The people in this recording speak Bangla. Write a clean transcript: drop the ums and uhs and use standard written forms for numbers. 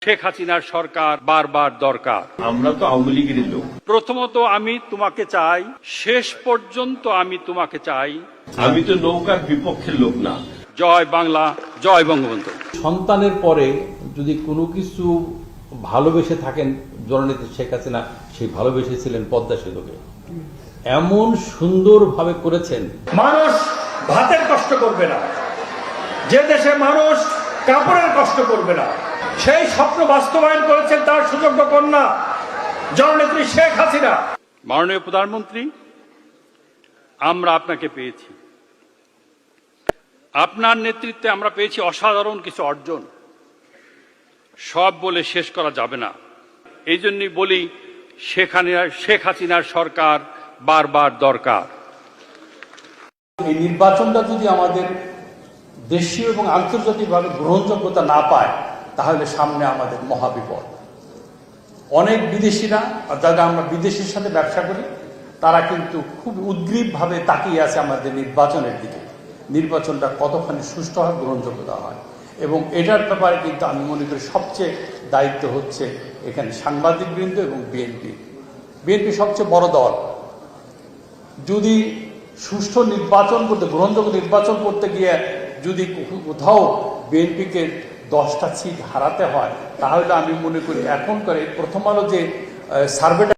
শেখ হাসিনার সরকার বারবার দরকার। আমরা তো আওয়ামী লীগের লোক। প্রথমত আমি তোমাকে চাই, শেষ পর্যন্ত আমি তোমাকে চাই। আমি তো নৌকার বিপক্ষের লোক না। জয় বাংলা, জয় বঙ্গবন্ধু। সন্তানের পরে যদি কোনো কিছু ভালোবেসে থাকেন জননেত্রী শেখ হাসিনা, সেই ভালোবেসেছিলেন পদ্মা সেতুকে। এমন সুন্দরভাবে করেছেন। মানুষ ভাতের কষ্ট করবে না, যে দেশে মানুষ কাপড়ের কষ্ট করবে না, সেই স্বপ্ন বাস্তবায়ন করেছেন তার সুযোগ্য কন্যা জননেত্রী শেখ হাসিনা। মাননীয় প্রধানমন্ত্রী, আমরা আপনাকে পেয়েছি, আপনার নেতৃত্বে আমরা পেয়েছি অসাধারণ কিছু অর্জন, সব বলে শেষ করা যাবে না। এই জন্যই বলি শেখ হাসিনার সরকার বারবার দরকার। এই নির্বাচনটা যদি আমাদের দেশীয় এবং আন্তর্জাতিকভাবে গ্রহণযোগ্যতা না পায়, তাহলে সামনে আমাদের মহাবিপদ। অনেক বিদেশিরা, যারা আমরা বিদেশির সাথে ব্যবসা করি, তারা কিন্তু খুব উদ্গ্রীবভাবে তাকিয়ে আছে আমাদের নির্বাচনের দিকে। নির্বাচনটা কতখানি সুষ্ঠু হয়, গ্রহণযোগ্যতা হয়, এবং এটার ব্যাপারে কিন্তু আমি মনে করি সবচেয়ে দায়িত্ব হচ্ছে এখানে সাংবাদিকবৃন্দ এবং বিএনপি সবচেয়ে বড় দল। যদি সুষ্ঠু নির্বাচন করতে, গ্রহণযোগ্য নির্বাচন করতে গিয়ে যদি কোথাও বিএনপিকে 10টা সিট হারাতে হয়, তাহলে আমি মনে করি এখনকার প্রথম আলো যে সার্ভেটা